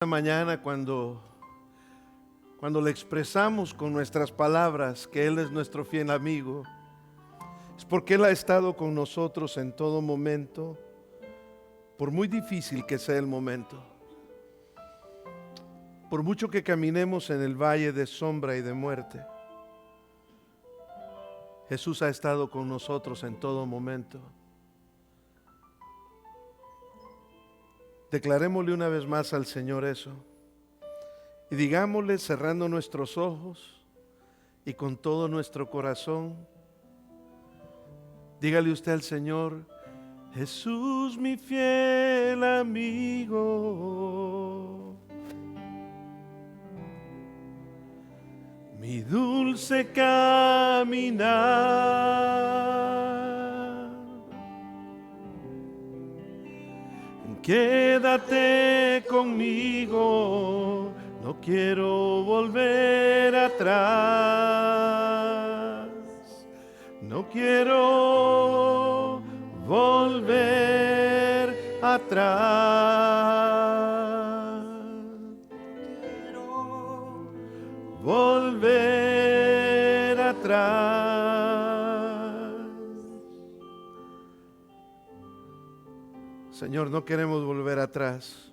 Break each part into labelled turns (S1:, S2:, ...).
S1: Mañana cuando le expresamos con nuestras palabras que Él es nuestro fiel amigo, es porque Él ha estado con nosotros en todo momento, por muy difícil que sea el momento, por mucho que caminemos en el valle de sombra y de muerte. Jesús ha estado con nosotros en todo momento. Declarémosle una vez más al Señor eso. Y digámosle cerrando nuestros ojos y con todo nuestro corazón. Dígale usted al Señor: Jesús, mi fiel amigo, mi dulce caminar, quédate conmigo, no quiero volver atrás, no quiero volver atrás, quiero volver atrás. Señor, no queremos volver atrás.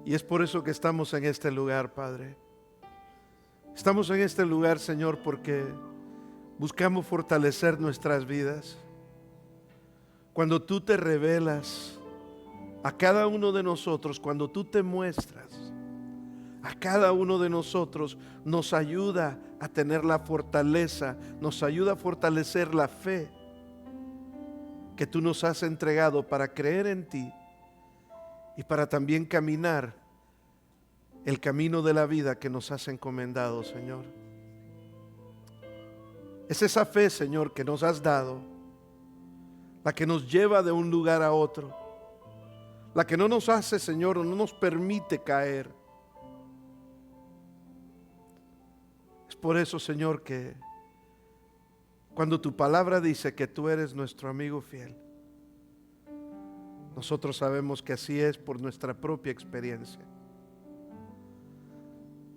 S1: Y es por eso que estamos en este lugar, Padre. Estamos en este lugar, Señor, porque buscamos fortalecer nuestras vidas. Cuando tú te revelas a cada uno de nosotros, cuando tú te muestras a cada uno de nosotros, nos ayuda a tener la fortaleza, nos ayuda a fortalecer la fe que tú nos has entregado para creer en ti y para también caminar el camino de la vida que nos has encomendado, Señor. Es esa fe, Señor, que nos has dado, la que nos lleva de un lugar a otro, la que no nos hace, Señor, no nos permite caer. Es por eso, Señor, que cuando tu palabra dice que tú eres nuestro amigo fiel, nosotros sabemos que así es por nuestra propia experiencia.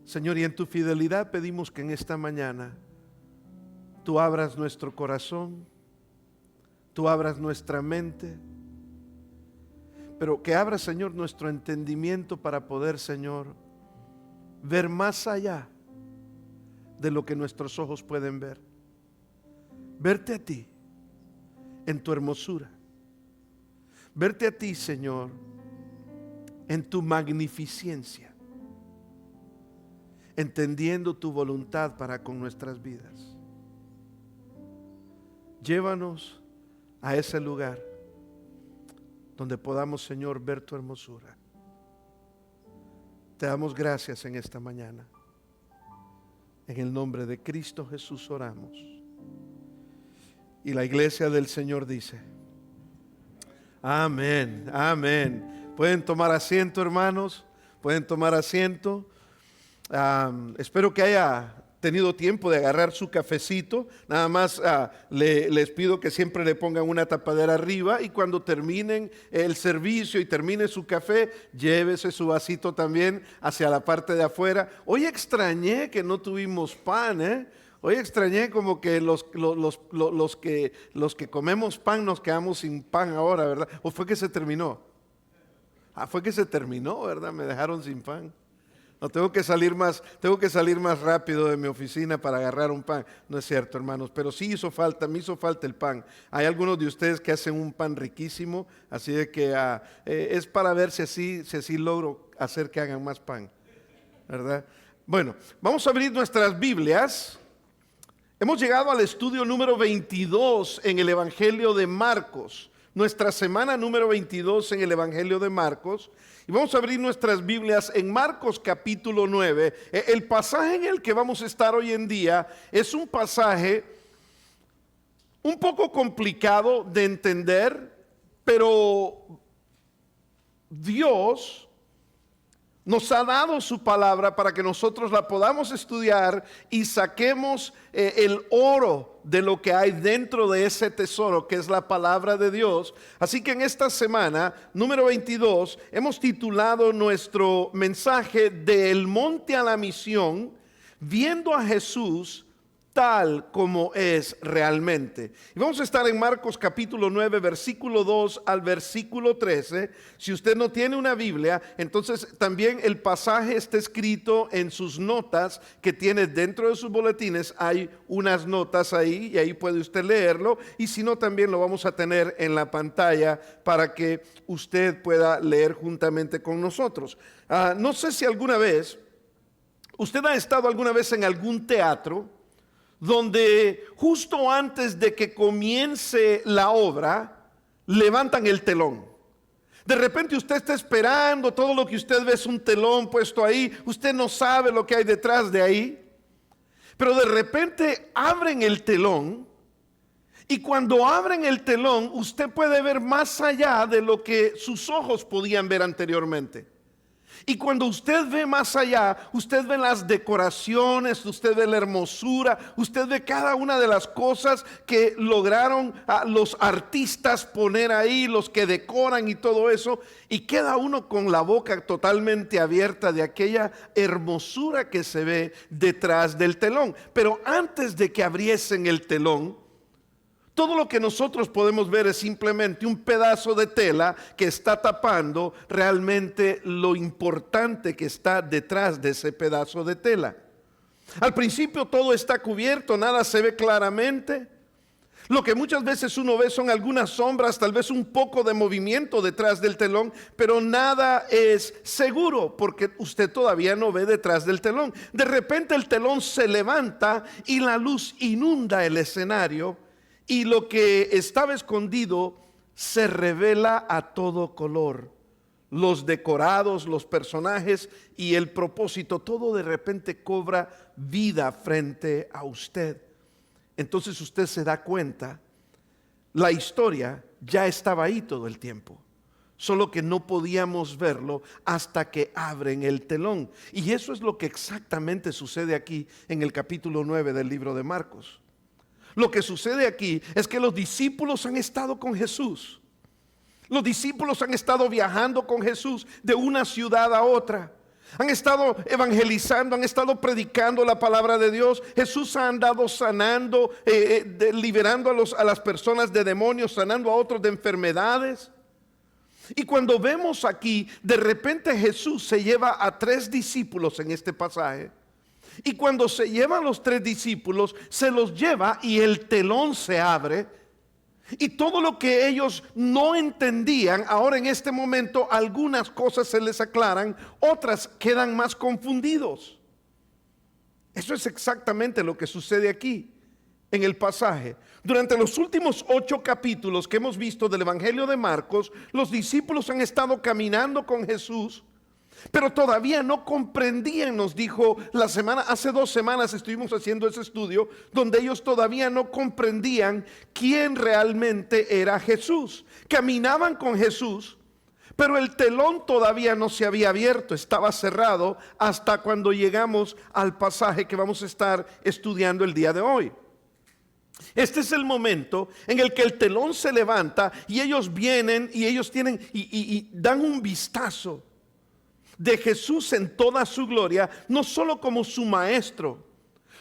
S1: Señor, y en tu fidelidad pedimos que en esta mañana tú abras nuestro corazón, tú abras nuestra mente, pero que abras, Señor, nuestro entendimiento para poder, Señor, ver más allá de lo que nuestros ojos pueden ver. Verte a ti en tu hermosura. Verte a ti, Señor, en tu magnificencia, entendiendo tu voluntad para con nuestras vidas. Llévanos a ese lugar donde podamos, Señor, ver tu hermosura. Te damos gracias en esta mañana. En el nombre de Cristo Jesús oramos. Y la iglesia del Señor dice: amén, amén. Pueden tomar asiento, hermanos, pueden tomar asiento. Espero que haya tenido tiempo de agarrar su cafecito. Nada más les pido que siempre le pongan una tapadera arriba, y cuando terminen el servicio y termine su café, llévese su vasito también hacia la parte de afuera. Hoy extrañé que no tuvimos pan, Hoy extrañé como que los que comemos pan nos quedamos sin pan ahora, ¿verdad? ¿O fue que se terminó? Fue que se terminó, ¿verdad? Me dejaron sin pan. No, tengo que salir más rápido de mi oficina para agarrar un pan. No es cierto, hermanos, pero sí me hizo falta el pan. Hay algunos de ustedes que hacen un pan riquísimo, así de que es para ver si así logro hacer que hagan más pan, ¿verdad? Bueno, vamos a abrir nuestras Biblias. Hemos llegado al estudio número 22 en el Evangelio de Marcos. Nuestra semana número 22 en el Evangelio de Marcos. Y vamos a abrir nuestras Biblias en Marcos capítulo 9. El pasaje en el que vamos a estar hoy en día es un pasaje un poco complicado de entender, pero Dios nos ha dado su palabra para que nosotros la podamos estudiar y saquemos el oro de lo que hay dentro de ese tesoro que es la palabra de Dios. Así que en esta semana, número 22, hemos titulado nuestro mensaje Del monte a la misión, viendo a Jesús tal como es realmente. Y vamos a estar en Marcos capítulo 9, versículo 2 al versículo 13. Si usted no tiene una Biblia, entonces también el pasaje está escrito en sus notas que tiene dentro de sus boletines. Hay unas notas ahí y ahí puede usted leerlo. Y si no, también lo vamos a tener en la pantalla para que usted pueda leer juntamente con nosotros. No sé si alguna vez, usted ha estado alguna vez en algún teatro donde justo antes de que comience la obra, levantan el telón. De repente usted está esperando, todo lo que usted ve es un telón puesto ahí, usted no sabe lo que hay detrás de ahí, pero de repente abren el telón, y cuando abren el telón, usted puede ver más allá de lo que sus ojos podían ver anteriormente. Y cuando usted ve más allá, usted ve las decoraciones, usted ve la hermosura, usted ve cada una de las cosas que lograron los artistas poner ahí, los que decoran y todo eso, y queda uno con la boca totalmente abierta de aquella hermosura que se ve detrás del telón. Pero antes de que abriesen el telón, todo lo que nosotros podemos ver es simplemente un pedazo de tela que está tapando realmente lo importante que está detrás de ese pedazo de tela. Al principio todo está cubierto, nada se ve claramente. Lo que muchas veces uno ve son algunas sombras, tal vez un poco de movimiento detrás del telón, pero nada es seguro porque usted todavía no ve detrás del telón. De repente el telón se levanta y la luz inunda el escenario. Y lo que estaba escondido se revela a todo color. Los decorados, los personajes y el propósito, todo de repente cobra vida frente a usted. Entonces usted se da cuenta, la historia ya estaba ahí todo el tiempo. Solo que no podíamos verlo hasta que abren el telón. Y eso es lo que exactamente sucede aquí en el capítulo 9 del libro de Marcos. Lo que sucede aquí es que los discípulos han estado con Jesús. Los discípulos han estado viajando con Jesús de una ciudad a otra. Han estado evangelizando, han estado predicando la palabra de Dios. Jesús ha andado sanando, liberando a las personas de demonios, sanando a otros de enfermedades. Y cuando vemos aquí, de repente Jesús se lleva a 3 discípulos en este pasaje. Y cuando se llevan los 3 discípulos, se los lleva y el telón se abre. Y todo lo que ellos no entendían, ahora en este momento algunas cosas se les aclaran, otras quedan más confundidos. Eso es exactamente lo que sucede aquí en el pasaje. Durante los últimos 8 capítulos que hemos visto del Evangelio de Marcos, los discípulos han estado caminando con Jesús, pero todavía no comprendían, nos dijo hace 2 semanas estuvimos haciendo ese estudio, donde ellos todavía no comprendían quién realmente era Jesús. Caminaban con Jesús, pero el telón todavía no se había abierto, estaba cerrado hasta cuando llegamos al pasaje que vamos a estar estudiando el día de hoy. Este es el momento en el que el telón se levanta y ellos vienen y ellos tienen y dan un vistazo de Jesús en toda su gloria, no solo como su maestro,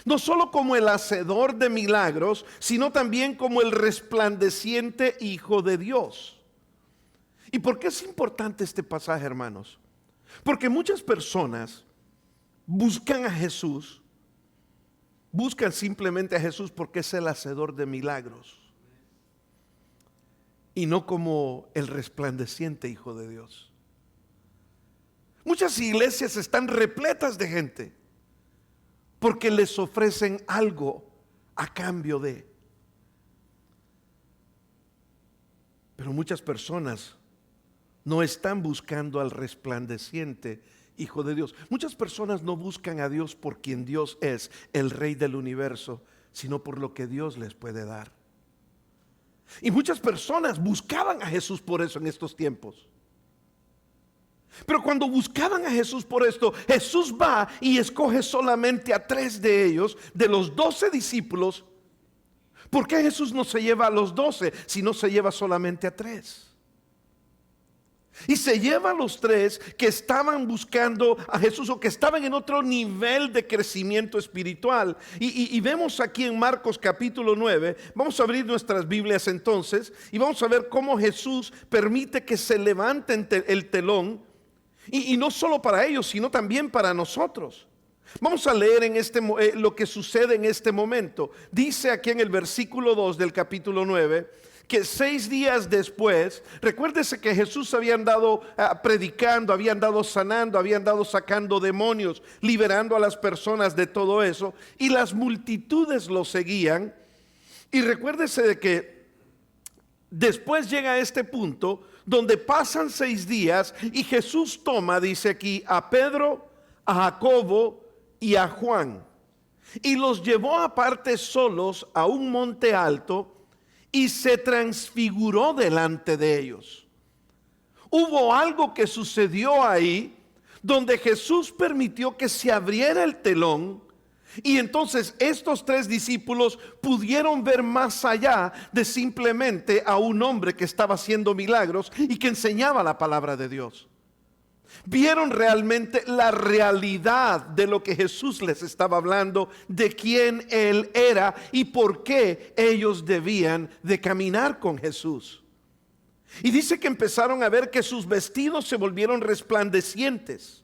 S1: no solo como el hacedor de milagros, sino también como el resplandeciente Hijo de Dios. ¿Y por qué es importante este pasaje, hermanos? Porque muchas personas buscan a Jesús, buscan simplemente a Jesús porque es el hacedor de milagros y no como el resplandeciente Hijo de Dios. Muchas iglesias están repletas de gente porque les ofrecen algo a cambio de. Pero muchas personas no están buscando al resplandeciente Hijo de Dios. Muchas personas no buscan a Dios por quien Dios es, el Rey del universo, sino por lo que Dios les puede dar. Y muchas personas buscaban a Jesús por eso en estos tiempos. Pero cuando buscaban a Jesús por esto, Jesús va y escoge solamente a 3 de ellos, de los 12 discípulos. ¿Por qué Jesús no se lleva a los 12 si no se lleva solamente a 3? Y se lleva a los 3 que estaban buscando a Jesús o que estaban en otro nivel de crecimiento espiritual. Y vemos aquí en Marcos capítulo 9, vamos a abrir nuestras Biblias entonces y vamos a ver cómo Jesús permite que se levante el telón. Y no solo para ellos, sino también para nosotros. Vamos a leer en lo que sucede en este momento. Dice aquí en el versículo 2 del capítulo 9 que 6 días después, recuérdese que Jesús había andado predicando, había andado sanando, había andado sacando demonios, liberando a las personas de todo eso, y las multitudes lo seguían. Y recuérdese de que después llega a este punto donde pasan 6 días y Jesús toma, dice aquí, a Pedro, a Jacobo y a Juan y los llevó aparte solos a un monte alto y se transfiguró delante de ellos. Hubo algo que sucedió ahí donde Jesús permitió que se abriera el telón. Y entonces estos 3 discípulos pudieron ver más allá de simplemente a un hombre que estaba haciendo milagros y que enseñaba la palabra de Dios. Vieron realmente la realidad de lo que Jesús les estaba hablando, de quién Él era y por qué ellos debían de caminar con Jesús. Y dice que empezaron a ver que sus vestidos se volvieron resplandecientes,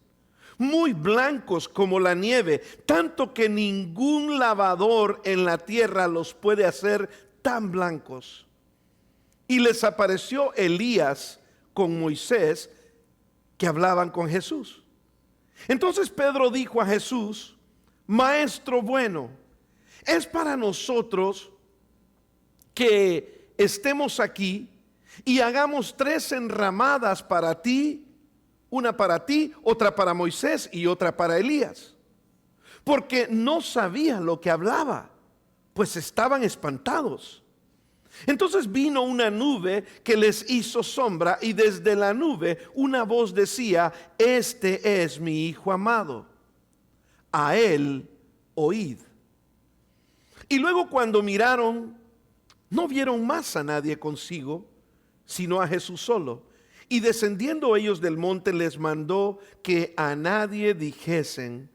S1: muy blancos como la nieve, tanto que ningún lavador en la tierra los puede hacer tan blancos. Y les apareció Elías con Moisés, que hablaban con Jesús. Entonces Pedro dijo a Jesús: Maestro bueno, es para nosotros que estemos aquí y hagamos 3 enramadas para ti, una para ti, otra para Moisés y otra para Elías, porque no sabían lo que hablaba, pues estaban espantados. Entonces vino una nube que les hizo sombra, y desde la nube una voz decía: Este es mi Hijo amado, a él oíd. Y luego cuando miraron, no vieron más a nadie consigo, sino a Jesús solo. Y descendiendo ellos del monte, les mandó que a nadie dijesen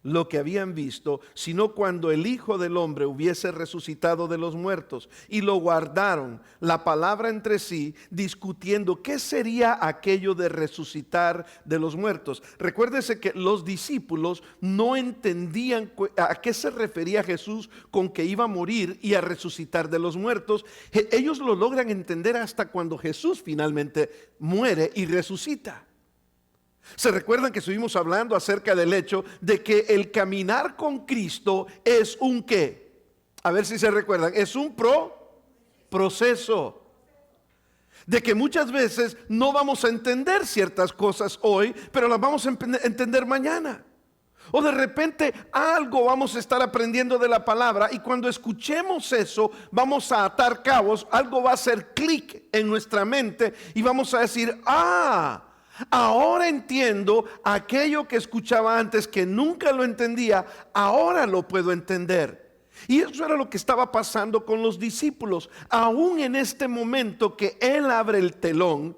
S1: lo que habían visto, sino cuando el Hijo del Hombre hubiese resucitado de los muertos. Y lo guardaron la palabra entre sí, discutiendo qué sería aquello de resucitar de los muertos. Recuérdese que los discípulos no entendían a qué se refería Jesús con que iba a morir y a resucitar de los muertos. Ellos lo logran entender hasta cuando Jesús finalmente muere y resucita. ¿Se recuerdan que estuvimos hablando acerca del hecho de que el caminar con Cristo es un qué? A ver si se recuerdan, es un proceso. De que muchas veces no vamos a entender ciertas cosas hoy, pero las vamos a entender mañana. O de repente algo vamos a estar aprendiendo de la palabra, y cuando escuchemos eso vamos a atar cabos, algo va a hacer clic en nuestra mente y vamos a decir: ahora entiendo aquello que escuchaba antes, que nunca lo entendía, ahora lo puedo entender. Y eso era lo que estaba pasando con los discípulos. Aún en este momento que Él abre el telón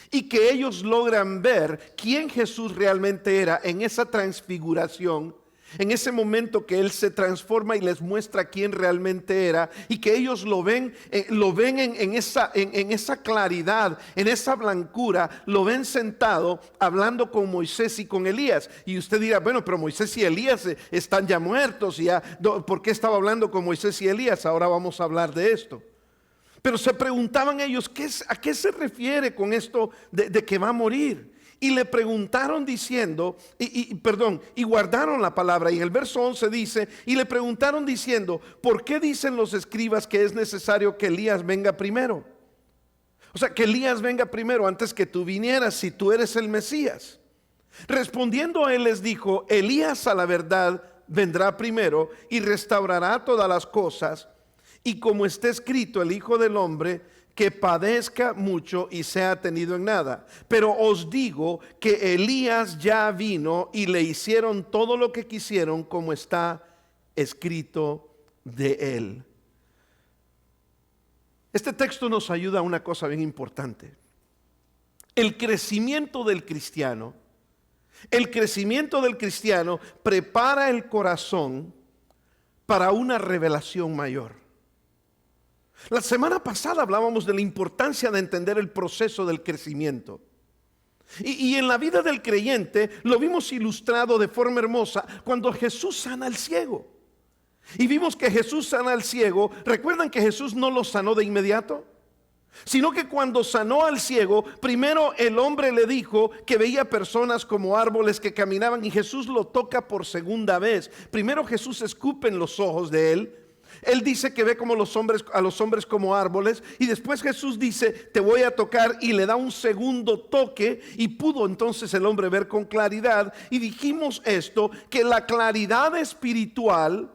S1: y que ellos logran ver quién Jesús realmente era en esa transfiguración, en ese momento que Él se transforma y les muestra quién realmente era, y que ellos lo ven en esa claridad, en esa blancura, lo ven sentado hablando con Moisés y con Elías. Y usted dirá: bueno, pero Moisés y Elías están ya muertos, y ya, ¿por qué estaba hablando con Moisés y Elías? Ahora vamos a hablar de esto. Pero se preguntaban ellos: ¿a qué se refiere con esto de que va a morir? Y le preguntaron diciendo, y guardaron la palabra. Y en el verso 11 dice: y le preguntaron diciendo: ¿por qué dicen los escribas que es necesario que Elías venga primero? O sea, que Elías venga primero antes que tú vinieras, si tú eres el Mesías. Respondiendo él les dijo: Elías a la verdad vendrá primero y restaurará todas las cosas. Y como está escrito, el Hijo del Hombre que padezca mucho y sea tenido en nada. Pero os digo que Elías ya vino y le hicieron todo lo que quisieron, como está escrito de él. Este texto nos ayuda a una cosa bien importante. El crecimiento del cristiano prepara el corazón para una revelación mayor. La semana pasada hablábamos de la importancia de entender el proceso del crecimiento. Y en la vida del creyente lo vimos ilustrado de forma hermosa cuando Jesús sana al ciego. Y vimos que Jesús sana al ciego. ¿Recuerdan que Jesús no lo sanó de inmediato? Sino que cuando sanó al ciego, primero el hombre le dijo que veía personas como árboles que caminaban, y Jesús lo toca por segunda vez. Primero Jesús escupe en los ojos de él. Él dice que ve como a los hombres como árboles, y después Jesús dice: te voy a tocar, y le da un segundo toque, y pudo entonces el hombre ver con claridad. Y dijimos esto, que la claridad espiritual,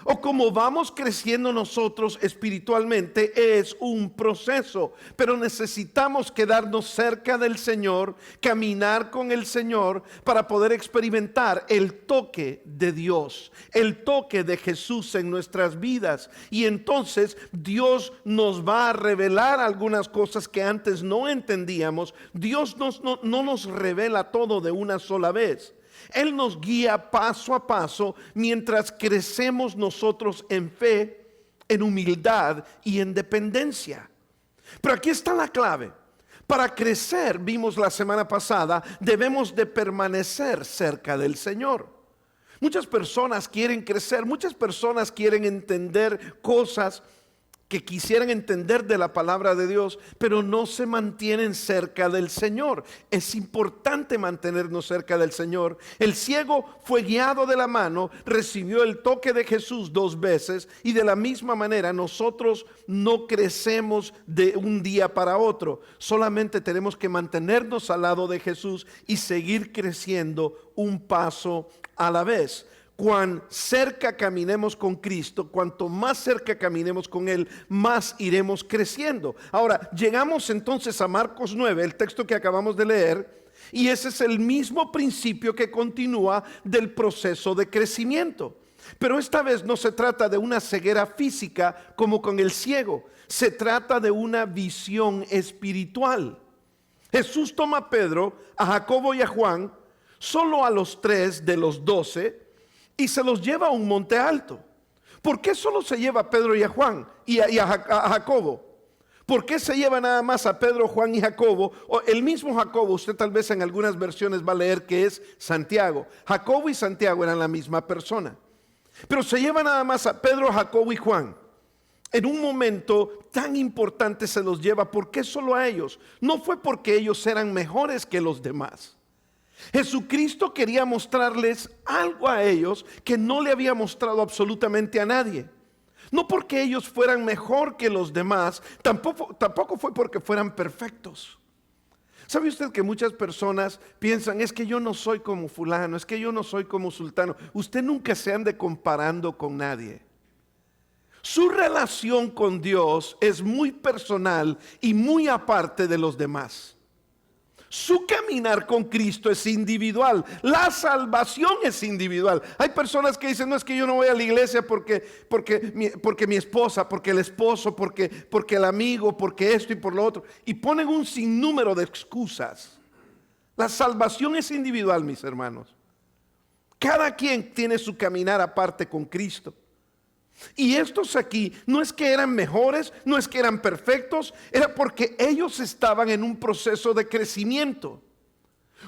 S1: o como vamos creciendo nosotros espiritualmente, es un proceso, pero necesitamos quedarnos cerca del Señor, caminar con el Señor para poder experimentar el toque de Dios, el toque de Jesús en nuestras vidas. Y entonces Dios nos va a revelar algunas cosas que antes no entendíamos. Dios no nos revela todo de una sola vez. Él nos guía paso a paso mientras crecemos nosotros en fe, en humildad y en dependencia. Pero aquí está la clave. Para crecer, vimos la semana pasada, debemos de permanecer cerca del Señor. Muchas personas quieren crecer, muchas personas quieren entender cosas que quisieran entender de la palabra de Dios, pero no se mantienen cerca del Señor. Es importante mantenernos cerca del Señor. El ciego fue guiado de la mano, recibió el toque de Jesús 2 veces, y de la misma manera nosotros no crecemos de un día para otro. Solamente tenemos que mantenernos al lado de Jesús y seguir creciendo un paso a la vez. Cuán cerca caminemos con Cristo, cuanto más cerca caminemos con Él, más iremos creciendo. Ahora, llegamos entonces a Marcos 9, el texto que acabamos de leer, y ese es el mismo principio que continúa del proceso de crecimiento. Pero esta vez no se trata de una ceguera física como con el ciego, se trata de una visión espiritual. Jesús toma a Pedro, a Jacobo y a Juan, solo a los 3 de los 12, y se los lleva a un monte alto. ¿Por qué solo se lleva a Pedro y a Juan y a Jacobo? ¿Por qué se lleva nada más a Pedro, Juan y Jacobo? O el mismo Jacobo, usted tal vez en algunas versiones va a leer que es Santiago. Jacobo y Santiago eran la misma persona. Pero se lleva nada más a Pedro, Jacobo y Juan. En un momento tan importante se los lleva. ¿Por qué solo a ellos? No fue porque ellos eran mejores que los demás. Jesucristo quería mostrarles algo a ellos que no le había mostrado absolutamente a nadie. No porque ellos fueran mejor que los demás, tampoco fue porque fueran perfectos. ¿Sabe usted que muchas personas piensan: es que yo no soy como fulano, es que yo no soy como sultano? Usted nunca se ande comparando con nadie. Su relación con Dios es muy personal y muy aparte de los demás. Su caminar con Cristo es individual. La salvación es individual. Hay personas que dicen: no, es que yo no voy a la iglesia porque mi esposa, porque el esposo, porque el amigo, porque esto y por lo otro. Y ponen un sinnúmero de excusas. La salvación es individual, mis hermanos. Cada quien tiene su caminar aparte con Cristo. Y estos aquí no es que eran mejores, no es que eran perfectos, era porque ellos estaban en un proceso de crecimiento.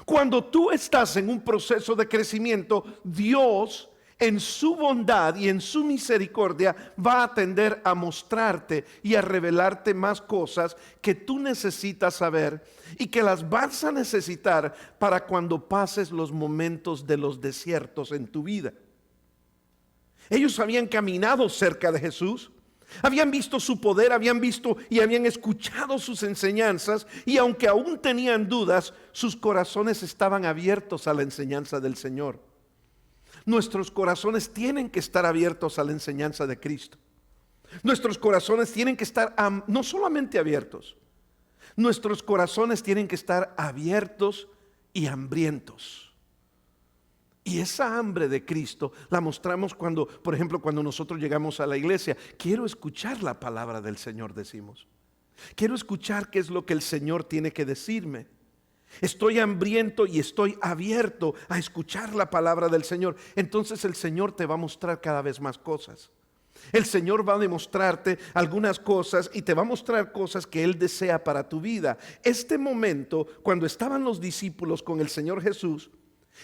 S1: Cuando tú estás en un proceso de crecimiento, Dios en su bondad y en su misericordia va a tender a mostrarte y a revelarte más cosas que tú necesitas saber y que las vas a necesitar para cuando pases los momentos de los desiertos en tu vida. Ellos habían caminado cerca de Jesús, habían visto su poder, habían visto y habían escuchado sus enseñanzas, y aunque aún tenían dudas, sus corazones estaban abiertos a la enseñanza del Señor. Nuestros corazones tienen que estar abiertos a la enseñanza de Cristo. Nuestros corazones tienen que estar no solamente abiertos, nuestros corazones tienen que estar abiertos y hambrientos. Y esa hambre de Cristo la mostramos cuando, por ejemplo, cuando nosotros llegamos a la iglesia. Quiero escuchar la palabra del Señor, decimos. Quiero escuchar qué es lo que el Señor tiene que decirme. Estoy hambriento y estoy abierto a escuchar la palabra del Señor. Entonces el Señor te va a mostrar cada vez más cosas. El Señor va a demostrarte algunas cosas y te va a mostrar cosas que Él desea para tu vida. Este momento, cuando estaban los discípulos con el Señor Jesús,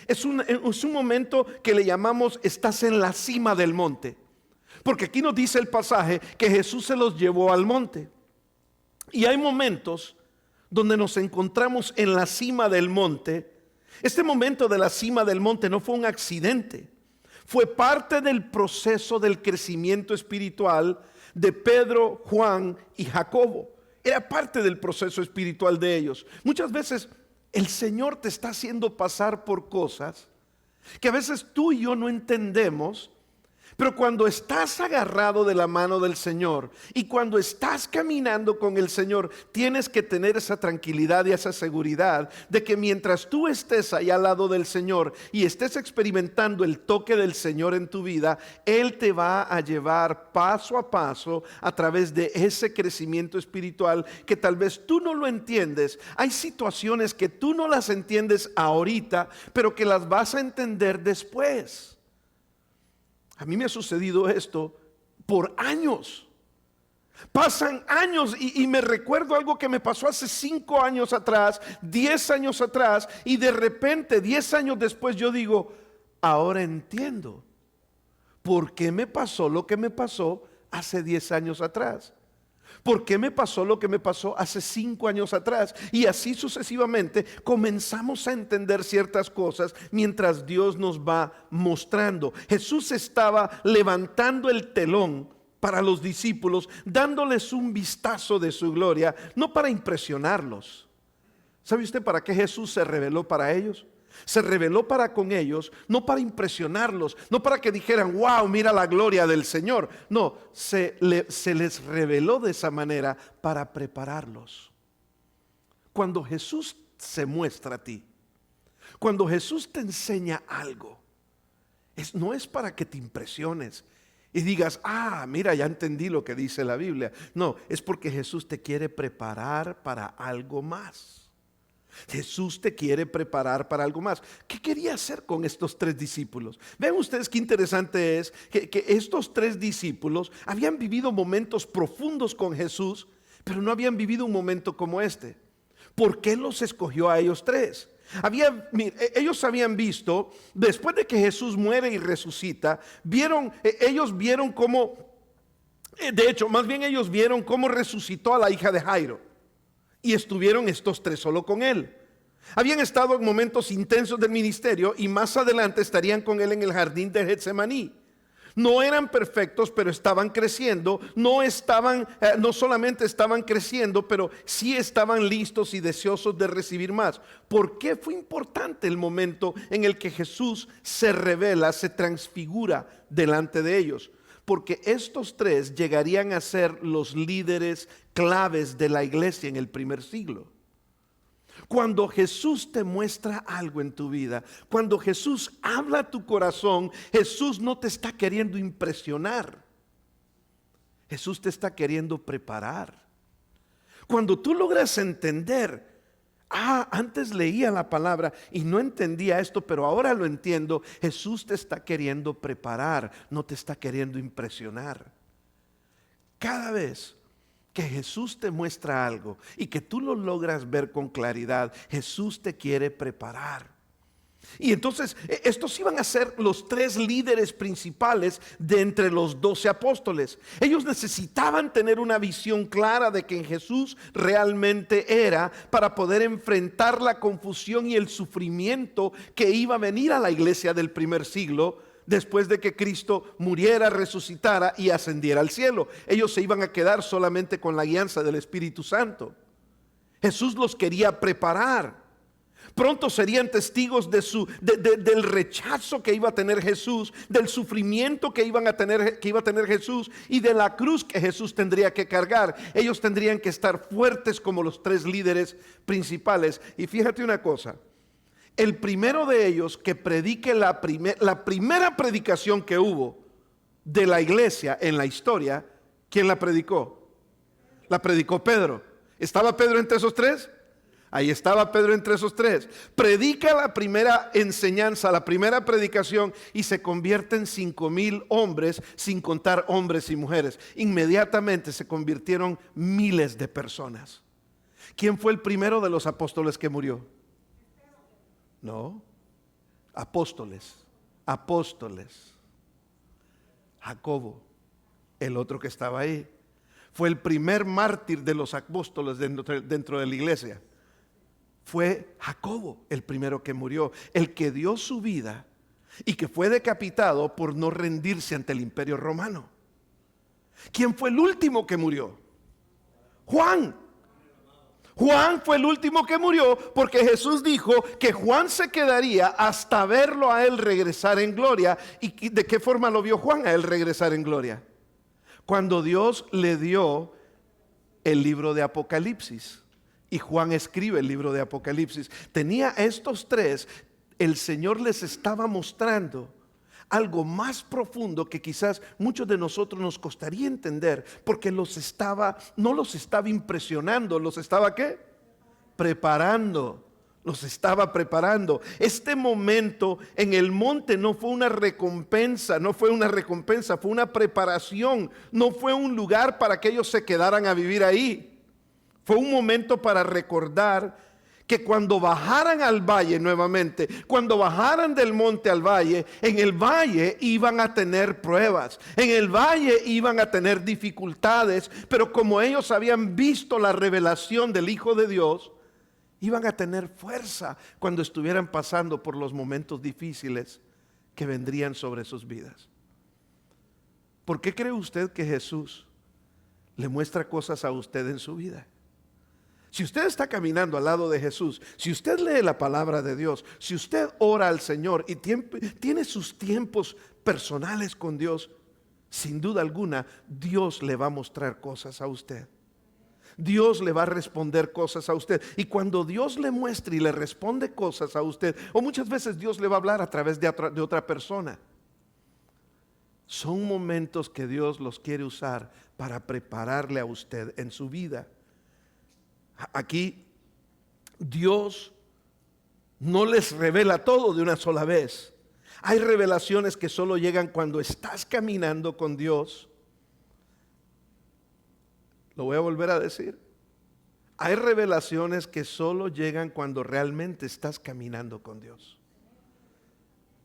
S1: es un momento que le llamamos estás en la cima del monte. Porque aquí nos dice el pasaje que Jesús se los llevó al monte. Y hay momentos donde nos encontramos en la cima del monte. Este momento de la cima del monte no fue un accidente. Fue parte del proceso del crecimiento espiritual de Pedro, Juan y Jacobo. Era parte del proceso espiritual de ellos. Muchas veces el Señor te está haciendo pasar por cosas que a veces tú y yo no entendemos. Pero cuando estás agarrado de la mano del Señor y cuando estás caminando con el Señor, tienes que tener esa tranquilidad y esa seguridad de que mientras tú estés ahí al lado del Señor y estés experimentando el toque del Señor en tu vida, Él te va a llevar paso a paso a través de ese crecimiento espiritual que tal vez tú no lo entiendes. Hay situaciones que tú no las entiendes ahorita, pero que las vas a entender después. A mí me ha sucedido esto por años. Pasan años y me recuerdo algo que me pasó hace 5 años atrás, 10 años atrás, y de repente 10 años después yo digo, ahora entiendo por qué me pasó lo que me pasó hace 10 años atrás. ¿Por qué me pasó lo que me pasó hace 5 años atrás? Y así sucesivamente comenzamos a entender ciertas cosas mientras Dios nos va mostrando. Jesús estaba levantando el telón para los discípulos, dándoles un vistazo de su gloria, no para impresionarlos. ¿Sabe usted para qué Jesús se reveló para ellos? Se reveló para con ellos, no para impresionarlos, no para que dijeran, wow, mira la gloria del Señor. No, se les reveló de esa manera para prepararlos. Cuando Jesús se muestra a ti, cuando Jesús te enseña algo, no es para que te impresiones y digas, mira, ya entendí lo que dice la Biblia. No, es porque Jesús te quiere preparar para algo más. Jesús te quiere preparar para algo más. ¿Qué quería hacer con estos 3 discípulos? Vean ustedes qué interesante es que estos 3 discípulos habían vivido momentos profundos con Jesús, pero no habían vivido un momento como este. ¿Por qué los escogió a ellos 3? Ellos habían visto, después de que Jesús muere y resucita, ellos vieron cómo, de hecho, más bien ellos vieron cómo resucitó a la hija de Jairo. Y estuvieron estos 3 solo con él. Habían estado en momentos intensos del ministerio y más adelante estarían con él en el jardín de Getsemaní. No eran perfectos, pero estaban creciendo. No solamente estaban creciendo, pero sí estaban listos y deseosos de recibir más. ¿Por qué fue importante el momento en el que Jesús se revela, se transfigura delante de ellos? Porque estos 3 llegarían a ser los líderes claves de la iglesia en el primer siglo. Cuando Jesús te muestra algo en tu vida, cuando Jesús habla a tu corazón, Jesús no te está queriendo impresionar. Jesús te está queriendo preparar. Cuando tú logras entender, antes leía la palabra y no entendía esto, pero ahora lo entiendo. Jesús te está queriendo preparar, no te está queriendo impresionar. Cada vez que Jesús te muestra algo y que tú lo logras ver con claridad, Jesús te quiere preparar. Y entonces estos iban a ser los 3 líderes principales de entre los 12 apóstoles. Ellos necesitaban tener una visión clara de quién Jesús realmente era para poder enfrentar la confusión y el sufrimiento que iba a venir a la iglesia del primer siglo después de que Cristo muriera, resucitara y ascendiera al cielo. Ellos se iban a quedar solamente con la guianza del Espíritu Santo. Jesús los quería preparar. Pronto serían testigos del rechazo que iba a tener Jesús, del sufrimiento que iba a tener Jesús y de la cruz que Jesús tendría que cargar. Ellos tendrían que estar fuertes como los tres líderes principales. Y fíjate una cosa, el primero de ellos que predique la primera predicación que hubo de la iglesia en la historia, ¿quién la predicó? La predicó Pedro. ¿Estaba Pedro entre esos tres? Ahí estaba Pedro entre esos tres. Predica la primera enseñanza, la primera predicación, y se convierte en 5,000 hombres, sin contar hombres y mujeres. Inmediatamente se convirtieron miles de personas. ¿Quién fue el primero de los apóstoles que murió? No, apóstoles. Jacobo, el otro que estaba ahí, fue el primer mártir de los apóstoles dentro de la iglesia. Fue Jacobo el primero que murió, el que dio su vida y que fue decapitado por no rendirse ante el imperio romano. ¿Quién fue el último que murió? Juan. Juan fue el último que murió porque Jesús dijo que Juan se quedaría hasta verlo a él regresar en gloria. ¿Y de qué forma lo vio Juan a él regresar en gloria? Cuando Dios le dio el libro de Apocalipsis. Y Juan escribe el libro de Apocalipsis. Tenía estos tres, el Señor les estaba mostrando algo más profundo que quizás muchos de nosotros nos costaría entender, porque no los estaba impresionando, los estaba ¿qué? Preparando. Los estaba preparando. Este momento en el monte no fue una recompensa, fue una preparación, no fue un lugar para que ellos se quedaran a vivir ahí. Fue un momento para recordar que cuando bajaran al valle nuevamente, cuando bajaran del monte al valle, en el valle iban a tener pruebas, en el valle iban a tener dificultades, pero como ellos habían visto la revelación del Hijo de Dios, iban a tener fuerza cuando estuvieran pasando por los momentos difíciles que vendrían sobre sus vidas. ¿Por qué cree usted que Jesús le muestra cosas a usted en su vida? Si usted está caminando al lado de Jesús, si usted lee la palabra de Dios, si usted ora al Señor y tiene sus tiempos personales con Dios, sin duda alguna, Dios le va a mostrar cosas a usted. Dios le va a responder cosas a usted. Y cuando Dios le muestra y le responde cosas a usted, o muchas veces Dios le va a hablar a través de otra persona, son momentos que Dios los quiere usar para prepararle a usted en su vida. Aquí Dios no les revela todo de una sola vez. Hay revelaciones que solo llegan cuando estás caminando con Dios. Lo voy a volver a decir. Hay revelaciones que solo llegan cuando realmente estás caminando con Dios.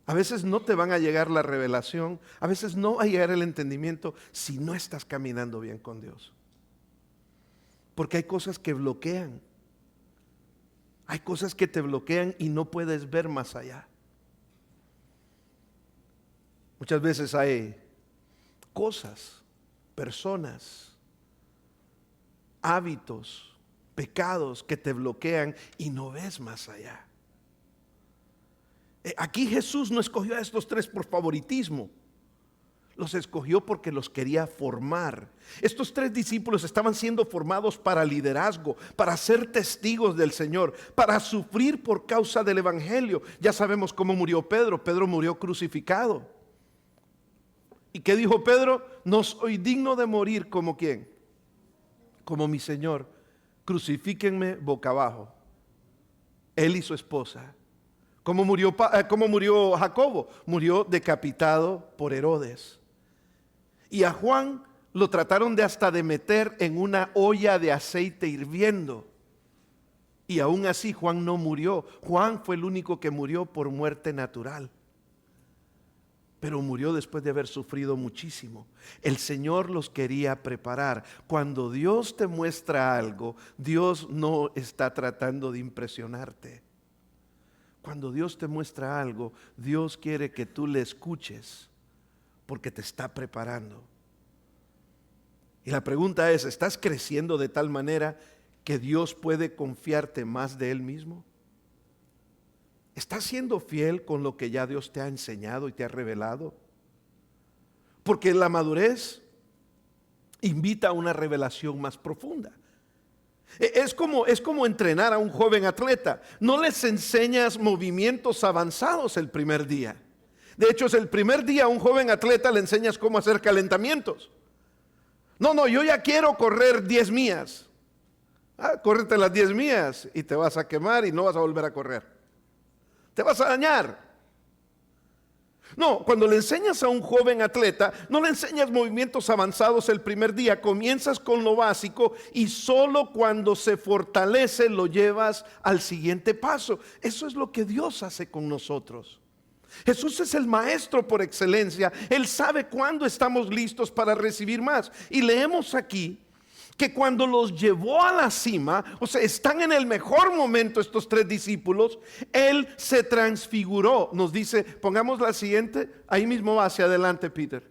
S1: A veces no te van a llegar la revelación, a veces no va a llegar el entendimiento si no estás caminando bien con Dios. Porque hay cosas que bloquean. Hay cosas que te bloquean y no puedes ver más allá. Muchas veces hay cosas, personas, hábitos, pecados que te bloquean y no ves más allá. Aquí Jesús no escogió a estos tres por favoritismo. Los escogió porque los quería formar. Estos tres discípulos estaban siendo formados para liderazgo, para ser testigos del Señor, para sufrir por causa del Evangelio. Ya sabemos cómo murió Pedro. Pedro murió crucificado. ¿Y qué dijo Pedro? No soy digno de morir como ¿quién? Como mi Señor. Crucifíquenme boca abajo. Él y su esposa. ¿Cómo murió Jacobo? Murió decapitado por Herodes. Y a Juan lo trataron de meter en una olla de aceite hirviendo. Y aún así Juan no murió. Juan fue el único que murió por muerte natural. Pero murió después de haber sufrido muchísimo. El Señor los quería preparar. Cuando Dios te muestra algo, Dios no está tratando de impresionarte. Cuando Dios te muestra algo, Dios quiere que tú le escuches porque te está preparando. Y la pregunta es, ¿estás creciendo de tal manera que Dios puede confiarte más de Él mismo? ¿Estás siendo fiel con lo que ya Dios te ha enseñado y te ha revelado? Porque la madurez invita a una revelación más profunda. Es como entrenar a un joven atleta. No les enseñas movimientos avanzados el primer día. De hecho, es el primer día a un joven atleta le enseñas cómo hacer calentamientos. No, yo ya quiero correr 10 millas. Córrete las 10 millas y te vas a quemar y no vas a volver a correr. Te vas a dañar. No, cuando le enseñas a un joven atleta, no le enseñas movimientos avanzados el primer día, comienzas con lo básico y solo cuando se fortalece lo llevas al siguiente paso. Eso es lo que Dios hace con nosotros. Jesús es el maestro por excelencia. Él sabe cuándo estamos listos para recibir más. Y leemos aquí que cuando los llevó a la cima, o sea, están en el mejor momento estos 3 discípulos, Él se transfiguró. Nos dice, pongamos la siguiente, ahí mismo va hacia adelante, Peter.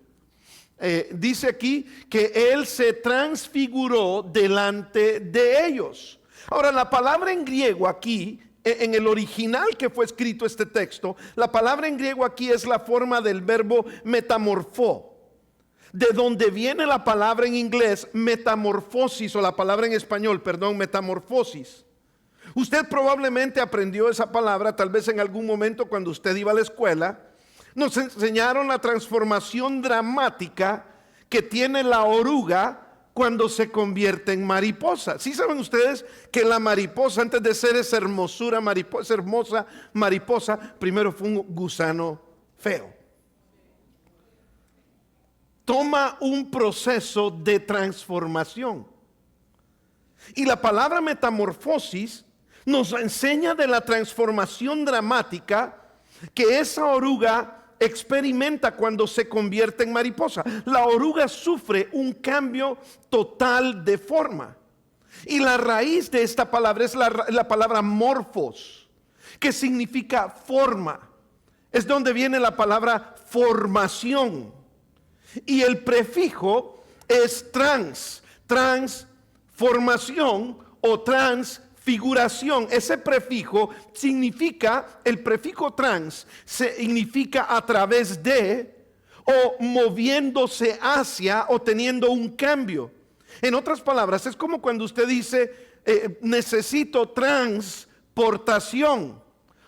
S1: Dice aquí que Él se transfiguró delante de ellos. Ahora, la palabra en griego aquí, en el original que fue escrito este texto, la palabra en griego aquí es la forma del verbo metamorfó, de donde viene la palabra en inglés metamorfosis, o la palabra en español, perdón, metamorfosis. Usted probablemente aprendió esa palabra tal vez en algún momento cuando usted iba a la escuela. Nos enseñaron la transformación dramática que tiene la oruga cuando se convierte en mariposa. ¿Sí saben ustedes que la mariposa, antes de ser esa hermosa mariposa, primero fue un gusano feo? Toma un proceso de transformación. Y la palabra metamorfosis nos enseña de la transformación dramática que esa oruga experimenta cuando se convierte en mariposa. La oruga sufre un cambio total de forma. Y la raíz de esta palabra es la palabra morfos, que significa forma. Es donde viene la palabra formación. Y el prefijo es transformación o transfiguración. Ese prefijo significa, el prefijo trans significa a través de, o moviéndose hacia, o teniendo un cambio. En otras palabras, es como cuando usted dice, necesito transportación.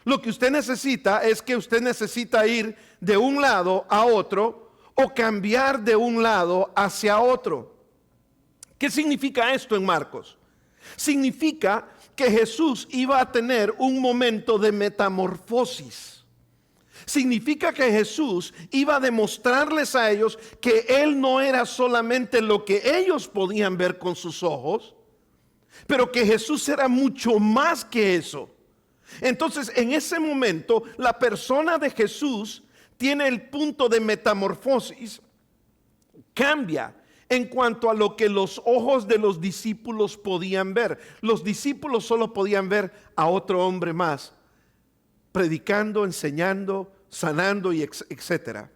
S1: Lo que usted necesita es que usted necesita ir de un lado a otro, o cambiar de un lado hacia otro. ¿Qué significa esto en Marcos? Significa que Jesús iba a tener un momento de metamorfosis. Significa que Jesús iba a demostrarles a ellos que Él no era solamente lo que ellos podían ver con sus ojos, pero que Jesús era mucho más que eso. Entonces, en ese momento, la persona de Jesús tiene el punto de metamorfosis, cambia en cuanto a lo que los ojos de los discípulos podían ver. Los discípulos solo podían ver a otro hombre más, predicando, enseñando, sanando y etcétera.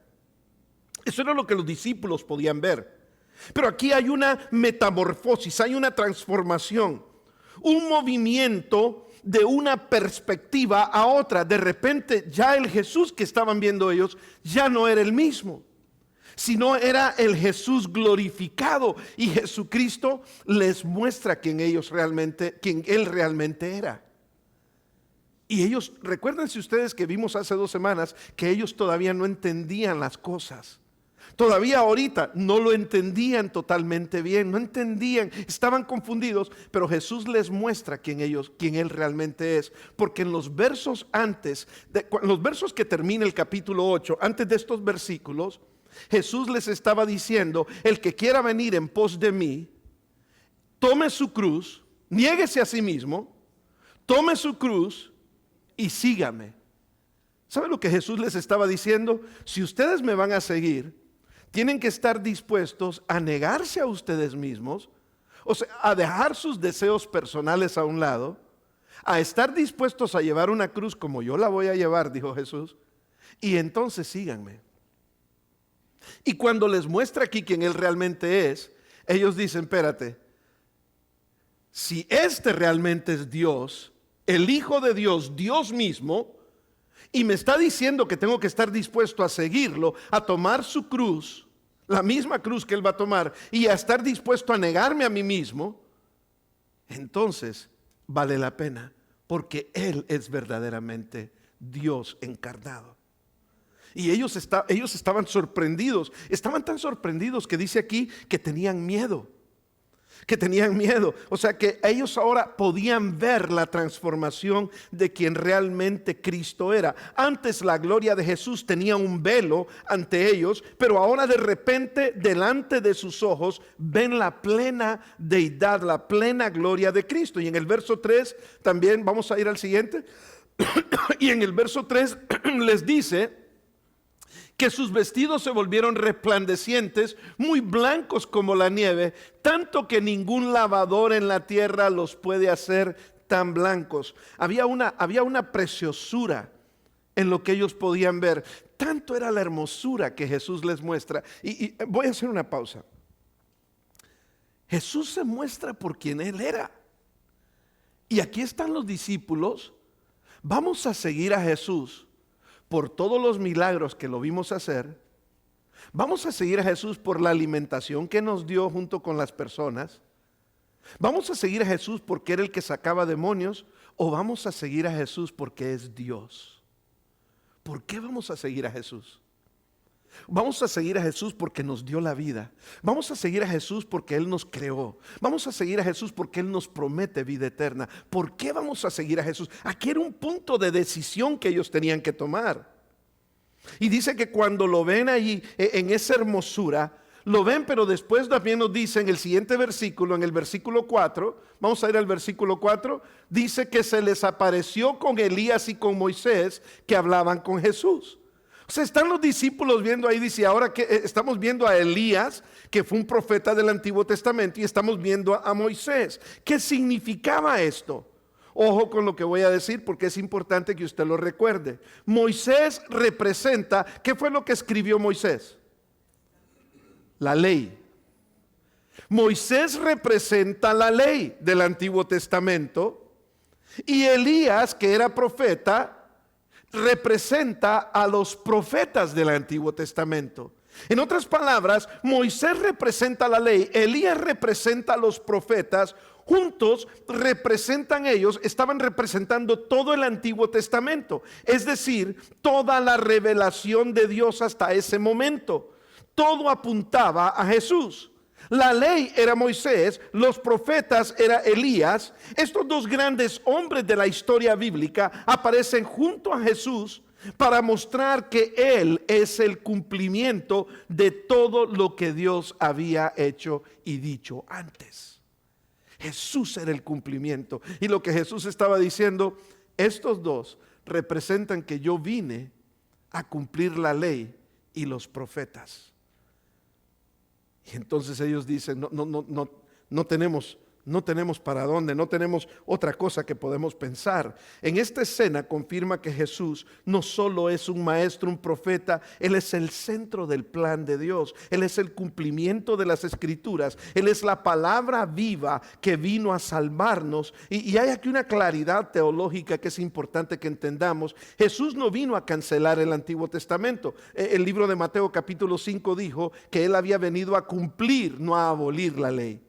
S1: Eso era lo que los discípulos podían ver. Pero aquí hay una metamorfosis, hay una transformación, un movimiento de una perspectiva a otra. De repente ya el Jesús que estaban viendo ellos ya no era el mismo, sino era el Jesús glorificado, y Jesucristo les muestra quién Él realmente era. Y ellos, recuérdense ustedes que vimos hace 2 semanas que ellos todavía no entendían las cosas. Todavía ahorita no lo entendían totalmente bien, no entendían, estaban confundidos, pero Jesús les muestra quién Él realmente es, porque en los versos los versos que termina el capítulo 8, antes de estos versículos, Jesús les estaba diciendo: el que quiera venir en pos de mí, tome su cruz, niéguese a sí mismo, tome su cruz y sígame. ¿Sabe lo que Jesús les estaba diciendo? Si ustedes me van a seguir, tienen que estar dispuestos a negarse a ustedes mismos, o sea, a dejar sus deseos personales a un lado, a estar dispuestos a llevar una cruz como yo la voy a llevar, dijo Jesús, y entonces síganme. Y cuando les muestra aquí quién Él realmente es, ellos dicen: espérate, si este realmente es Dios, el Hijo de Dios, Dios mismo, Y me está diciendo que tengo que estar dispuesto a seguirlo, a tomar su cruz, la misma cruz que Él va a tomar, y a estar dispuesto a negarme a mí mismo, entonces vale la pena, porque Él es verdaderamente Dios encarnado. Y ellos estaban sorprendidos, estaban tan sorprendidos que dice aquí que tenían miedo. O sea que ellos ahora podían ver la transformación de quien realmente Cristo era. Antes la gloria de Jesús tenía un velo ante ellos, pero ahora de repente delante de sus ojos ven la plena deidad, la plena gloria de Cristo. Y en el verso 3 también, vamos a ir al siguiente, y en el verso 3 les dice que sus vestidos se volvieron resplandecientes, muy blancos como la nieve, tanto que ningún lavador en la tierra los puede hacer tan blancos. Había una preciosura en lo que ellos podían ver. Tanto era la hermosura que Jesús les muestra. Y voy a hacer una pausa. Jesús se muestra por quien Él era. Y aquí están los discípulos. Vamos a seguir a Jesús por todos los milagros que lo vimos hacer. Vamos a seguir a Jesús por la alimentación que nos dio junto con las personas. Vamos a seguir a Jesús porque era el que sacaba demonios, o vamos a seguir a Jesús porque es Dios. ¿Por qué vamos a seguir a Jesús? Vamos a seguir a Jesús porque nos dio la vida. Vamos a seguir a Jesús porque Él nos creó. Vamos a seguir a Jesús porque Él nos promete vida eterna. ¿Por qué vamos a seguir a Jesús? Aquí era un punto de decisión que ellos tenían que tomar. Y dice que cuando lo ven allí en esa hermosura, lo ven, pero después también nos dice en el siguiente versículo, en el versículo 4, vamos a ir al versículo 4, dice que se les apareció con Elías y con Moisés que hablaban con Jesús. O sea, están los discípulos viendo ahí, dice, ahora que estamos viendo a Elías, que fue un profeta del Antiguo Testamento, y estamos viendo a Moisés. ¿Qué significaba esto? Ojo con lo que voy a decir porque es importante que usted lo recuerde. Moisés representa, ¿qué fue lo que escribió Moisés? La ley. Moisés representa la ley del Antiguo Testamento, y Elías, que era profeta, representa a los profetas del Antiguo Testamento. En otras palabras, Moisés representa la ley, Elías representa a los profetas, juntos representan ellos, estaban representando todo el Antiguo Testamento, es decir, toda la revelación de Dios hasta ese momento. Todo apuntaba a Jesús. La ley era Moisés, los profetas era Elías. Estos dos grandes hombres de la historia bíblica aparecen junto a Jesús para mostrar que Él es el cumplimiento de todo lo que Dios había hecho y dicho antes. Jesús era el cumplimiento. Y lo que Jesús estaba diciendo, estos dos representan que yo vine a cumplir la ley y los profetas. Y entonces ellos dicen, no tenemos para dónde, no tenemos otra cosa que podemos pensar. En esta escena confirma que Jesús no solo es un maestro, un profeta, Él es el centro del plan de Dios. Él es el cumplimiento de las Escrituras. Él es la palabra viva que vino a salvarnos. Y hay aquí una claridad teológica que es importante que entendamos. Jesús no vino a cancelar el Antiguo Testamento. El libro de Mateo capítulo 5 dijo que Él había venido a cumplir, no a abolir la ley.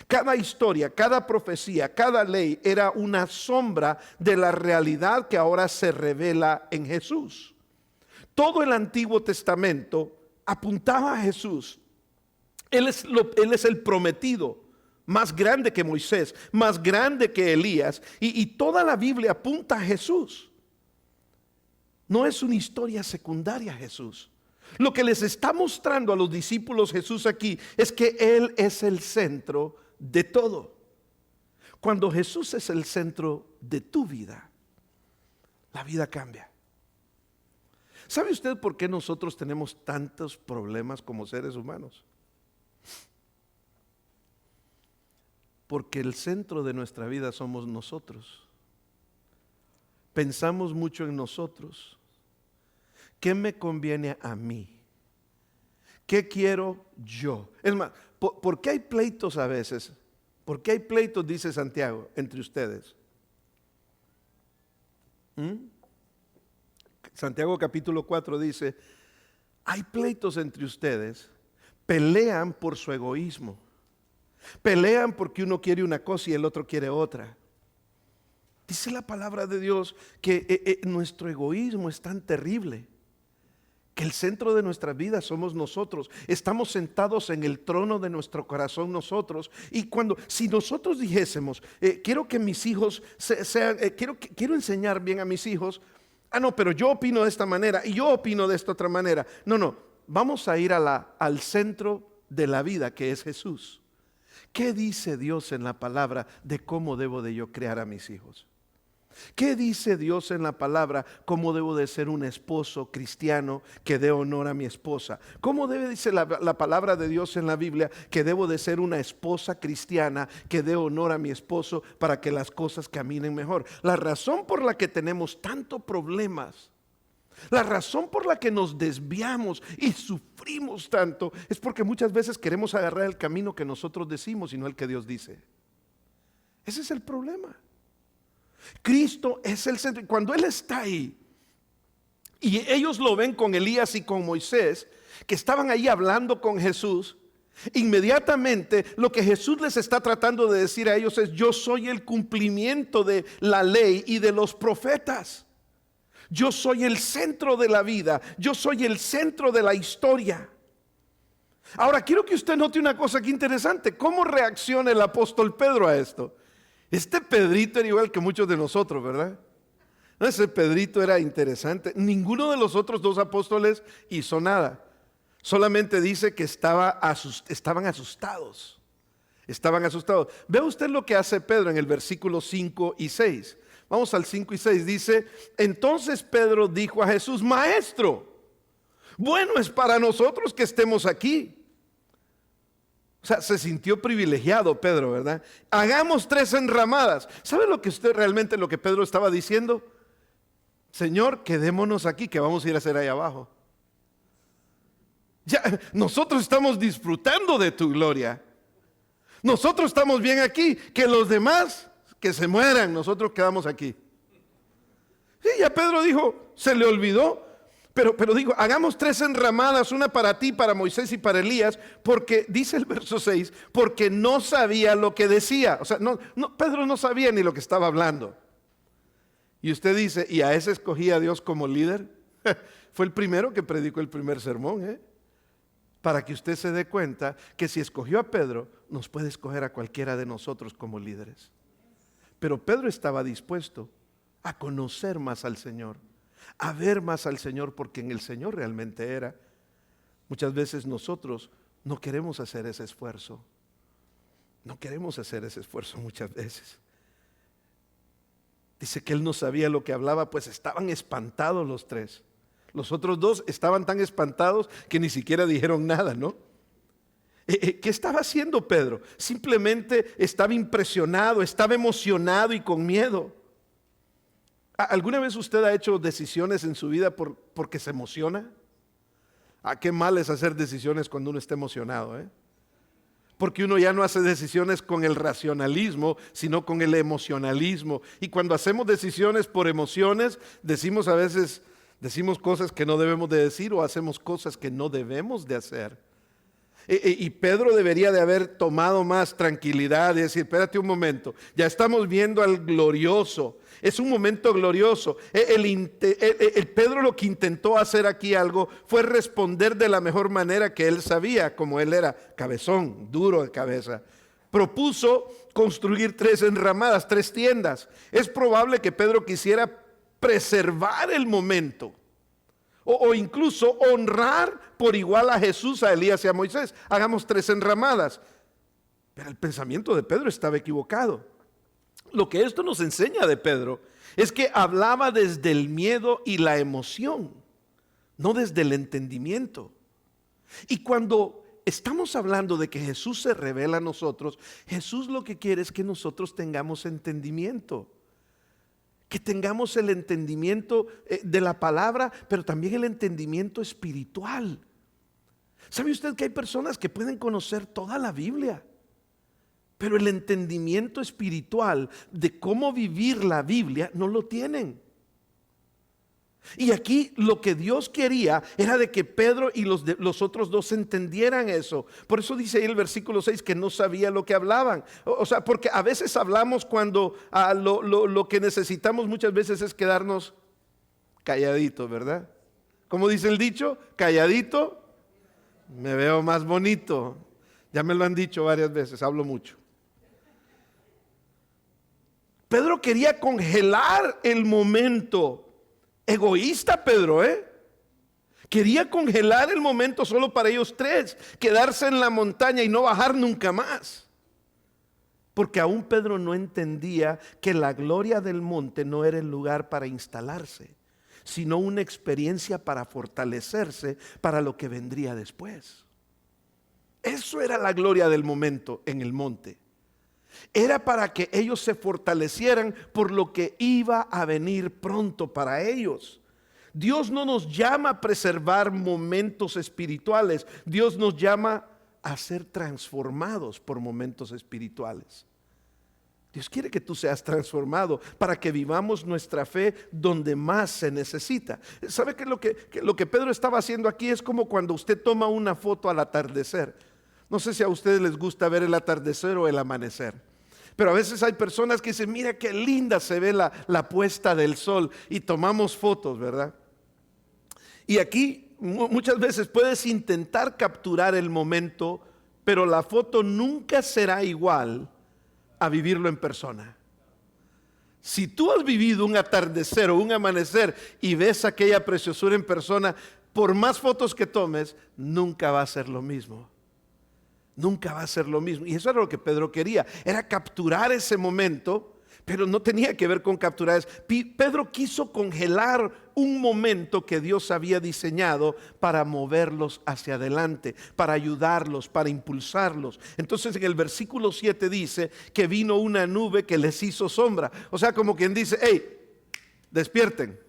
S1: Cada historia, cada profecía, cada ley era una sombra de la realidad que ahora se revela en Jesús. Todo el Antiguo Testamento apuntaba a Jesús. Él es el prometido, más grande que Moisés, más grande que Elías, y toda la Biblia apunta a Jesús. No es una historia secundaria a Jesús. Lo que les está mostrando a los discípulos Jesús aquí es que Él es el centro de todo. Cuando Jesús es el centro de tu vida, la vida cambia. ¿Sabe usted por qué nosotros tenemos tantos problemas como seres humanos? Porque el centro de nuestra vida somos nosotros. Pensamos mucho en nosotros. ¿Qué me conviene a mí? ¿Qué quiero yo? Es más, ¿por qué hay pleitos a veces? ¿Por qué hay pleitos, dice Santiago, entre ustedes? Santiago capítulo 4 dice: hay pleitos entre ustedes, pelean por su egoísmo, pelean porque uno quiere una cosa y el otro quiere otra. Dice la palabra de Dios que nuestro egoísmo es tan terrible que el centro de nuestra vida somos nosotros. Estamos sentados en el trono de nuestro corazón nosotros. Y si nosotros dijésemos, quiero que mis hijos quiero enseñar bien a mis hijos. No, pero yo opino de esta manera y yo opino de esta otra manera. No, vamos a ir al centro de la vida, que es Jesús. ¿Qué dice Dios en la palabra de cómo debo de yo criar a mis hijos? ¿Qué dice Dios en la palabra? ¿Cómo debo de ser un esposo cristiano que dé honor a mi esposa? ¿Cómo dice la palabra de Dios en la Biblia que debo de ser una esposa cristiana que dé honor a mi esposo para que las cosas caminen mejor? La razón por la que tenemos tantos problemas, la razón por la que nos desviamos y sufrimos tanto, es porque muchas veces queremos agarrar el camino que nosotros decimos y no el que Dios dice. Ese es el problema. Cristo es el centro. Cuando Él está ahí y ellos lo ven con Elías y con Moisés, que estaban ahí hablando con Jesús, inmediatamente lo que Jesús les está tratando de decir a ellos es: yo soy el cumplimiento de la ley y de los profetas. Yo soy el centro de la vida, yo soy el centro de la historia. Ahora quiero que usted note una cosa aquí interesante: ¿cómo reacciona el apóstol Pedro a esto? Este Pedrito era igual que muchos de nosotros, ¿verdad? Ese Pedrito era interesante. Ninguno de los otros dos apóstoles hizo nada. Solamente dice que estaban asustados. Estaban asustados. Vea usted lo que hace Pedro en el versículo 5 y 6. Vamos al 5 y 6. Dice: entonces Pedro dijo a Jesús: Maestro, bueno es para nosotros que estemos aquí. O sea, se sintió privilegiado Pedro, ¿verdad? Hagamos 3 enramadas. ¿Sabe lo que Pedro estaba diciendo? Señor, quedémonos aquí, que vamos a ir a hacer ahí abajo. Ya, nosotros estamos disfrutando de tu gloria. Nosotros estamos bien aquí, que los demás que se mueran, nosotros quedamos aquí. Sí, ya Pedro dijo, se le olvidó. Pero digo, hagamos 3 enramadas, una para ti, para Moisés y para Elías, porque dice el verso 6, porque no sabía lo que decía. O sea, Pedro no sabía ni lo que estaba hablando. Y usted dice, ¿y a ese escogía a Dios como líder? Fue el primero que predicó el primer sermón, para que usted se dé cuenta que si escogió a Pedro, nos puede escoger a cualquiera de nosotros como líderes. Pero Pedro estaba dispuesto a conocer más al Señor, a ver más al Señor, porque en el Señor realmente era. Muchas veces nosotros no queremos hacer ese esfuerzo. No queremos hacer ese esfuerzo muchas veces. Dice que él no sabía lo que hablaba, pues estaban espantados los 3. Los otros 2 estaban tan espantados que ni siquiera dijeron nada, ¿no? ¿Qué estaba haciendo Pedro? Simplemente estaba impresionado, estaba emocionado y con miedo. ¿Alguna vez usted ha hecho decisiones en su vida porque se emociona? Qué mal es hacer decisiones cuando uno está emocionado, Porque uno ya no hace decisiones con el racionalismo, sino con el emocionalismo. Y cuando hacemos decisiones por emociones, decimos cosas que no debemos de decir o hacemos cosas que no debemos de hacer. Y Pedro debería de haber tomado más tranquilidad y decir, espérate un momento, ya estamos viendo al glorioso, es un momento glorioso. El Pedro lo que intentó hacer aquí algo fue responder de la mejor manera que él sabía, como él era cabezón, duro de cabeza. Propuso construir 3 enramadas, 3 tiendas. Es probable que Pedro quisiera preservar el momento. O incluso honrar por igual a Jesús, a Elías y a Moisés. Hagamos 3 enramadas. Pero el pensamiento de Pedro estaba equivocado. Lo que esto nos enseña de Pedro es que hablaba desde el miedo y la emoción, no desde el entendimiento. Y cuando estamos hablando de que Jesús se revela a nosotros, Jesús lo que quiere es que nosotros tengamos entendimiento. Que tengamos el entendimiento de la palabra, pero también el entendimiento espiritual. ¿Sabe usted que hay personas que pueden conocer toda la Biblia, pero el entendimiento espiritual de cómo vivir la Biblia no lo tienen? Y aquí lo que Dios quería era de que Pedro y los otros dos entendieran eso. Por eso dice ahí el versículo 6 que no sabía lo que hablaban. O sea, porque a veces hablamos cuando lo que necesitamos muchas veces es quedarnos calladitos, ¿verdad? Como dice el dicho, calladito me veo más bonito. Ya me lo han dicho varias veces, hablo mucho. Pedro quería congelar el momento. Egoísta Pedro, quería congelar el momento solo para ellos tres, quedarse en la montaña y no bajar nunca más. Porque aún Pedro no entendía que la gloria del monte no era el lugar para instalarse, sino una experiencia para fortalecerse para lo que vendría después. Eso era la gloria del momento en el monte. Era para que ellos se fortalecieran por lo que iba a venir pronto para ellos. Dios no nos llama a preservar momentos espirituales. Dios nos llama a ser transformados por momentos espirituales. Dios quiere que tú seas transformado para que vivamos nuestra fe donde más se necesita. ¿Sabe qué? Lo que Pedro estaba haciendo aquí es como cuando usted toma una foto al atardecer. No sé si a ustedes les gusta ver el atardecer o el amanecer, pero a veces hay personas que dicen, mira qué linda se ve la puesta del sol, y tomamos fotos, ¿verdad? Y aquí muchas veces puedes intentar capturar el momento, pero la foto nunca será igual a vivirlo en persona. Si tú has vivido un atardecer o un amanecer y ves aquella preciosura en persona, por más fotos que tomes, nunca va a ser lo mismo. Nunca va a ser lo mismo. Y eso era lo que Pedro quería, era capturar ese momento, pero no tenía que ver con capturar. Pedro quiso congelar un momento que Dios había diseñado para moverlos hacia adelante, para ayudarlos, para impulsarlos. Entonces en el versículo 7 dice que vino una nube que les hizo sombra. O sea, como quien dice, hey, despierten.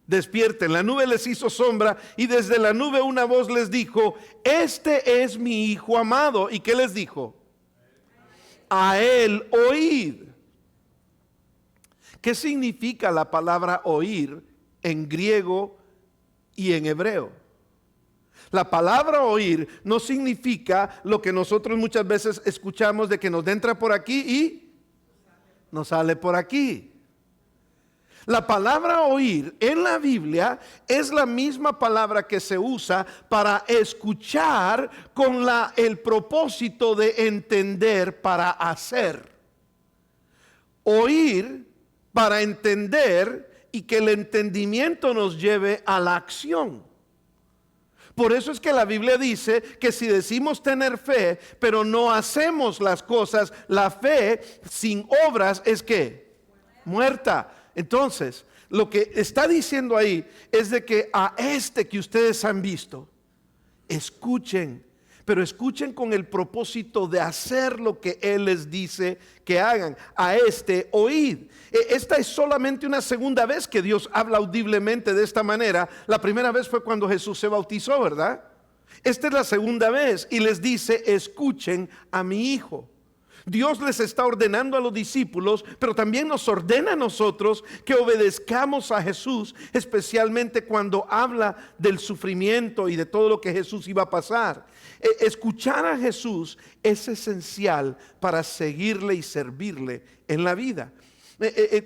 S1: Despierten, la nube les hizo sombra y desde la nube una voz les dijo, este es mi hijo amado. ¿Y qué les dijo? A él oíd. ¿Qué significa la palabra oír en griego y en hebreo? La palabra oír no significa lo que nosotros muchas veces escuchamos de que nos entra por aquí y nos sale por aquí. La palabra oír en la Biblia es la misma palabra que se usa para escuchar con el propósito de entender para hacer. Oír para entender y que el entendimiento nos lleve a la acción. Por eso es que la Biblia dice que si decimos tener fe, pero no hacemos las cosas, la fe sin obras es ¿qué? Muerta. Entonces, lo que está diciendo ahí es de que a este que ustedes han visto, escuchen, pero escuchen con el propósito de hacer lo que Él les dice que hagan. A este oíd. Esta es solamente una segunda vez que Dios habla audiblemente de esta manera. La primera vez fue cuando Jesús se bautizó, ¿verdad? Esta es la segunda vez y les dice, escuchen a mi hijo. Dios les está ordenando a los discípulos, pero también nos ordena a nosotros que obedezcamos a Jesús, especialmente cuando habla del sufrimiento y de todo lo que Jesús iba a pasar. Escuchar a Jesús es esencial para seguirle y servirle en la vida.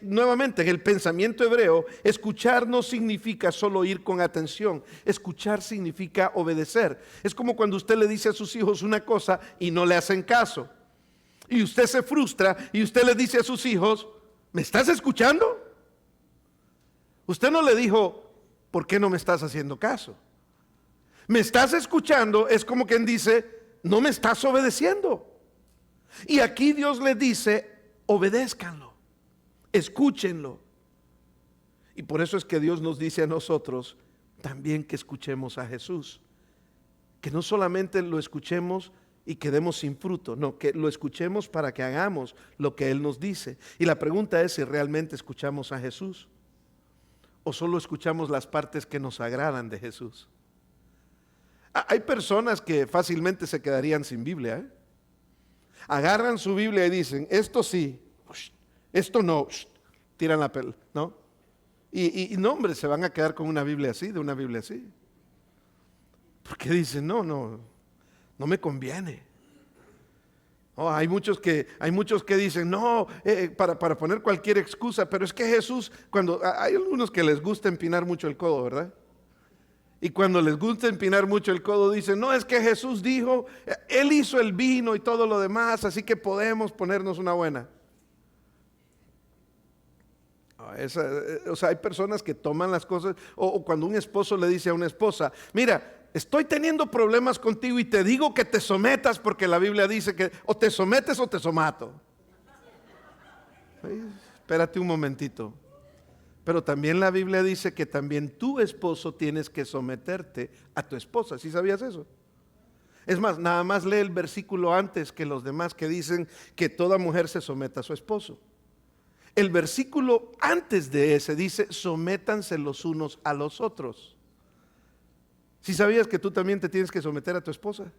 S1: Nuevamente, en el pensamiento hebreo, escuchar no significa solo oír con atención. Escuchar significa obedecer. Es como cuando usted le dice a sus hijos una cosa y no le hacen caso. Y usted se frustra y usted le dice a sus hijos, ¿me estás escuchando? Usted no le dijo, ¿por qué no me estás haciendo caso? Me estás escuchando es como quien dice, no me estás obedeciendo. Y aquí Dios le dice, obedézcanlo, escúchenlo. Y por eso es que Dios nos dice a nosotros también que escuchemos a Jesús. Que no solamente lo escuchemos y quedemos sin fruto, no, que lo escuchemos para que hagamos lo que Él nos dice. Y la pregunta es si realmente escuchamos a Jesús o solo escuchamos las partes que nos agradan de Jesús. Hay personas que fácilmente se quedarían sin Biblia, agarran su Biblia y dicen, esto sí, esto no, tiran la pelota, ¿no? Y no, hombre, se van a quedar con una Biblia así, de una Biblia así. Porque dicen, no me conviene. Oh, hay muchos que dicen, no, para poner cualquier excusa, pero es que Jesús, hay algunos que les gusta empinar mucho el codo, ¿verdad? Y cuando les gusta empinar mucho el codo, dicen, no, es que Jesús dijo, Él hizo el vino y todo lo demás, así que podemos ponernos una buena. O sea, hay personas que toman las cosas, o cuando un esposo le dice a una esposa, mira, estoy teniendo problemas contigo y te digo que te sometas porque la Biblia dice que o te sometes o te somato. Ay, espérate un momentito. Pero también la Biblia dice que también tu esposo tienes que someterte a tu esposa. ¿Sí sabías eso? Es más, nada más lee el versículo antes que los demás que dicen que toda mujer se someta a su esposo. El versículo antes de ese dice, sométanse los unos a los otros. ¿Sí sabías que tú también te tienes que someter a tu esposa?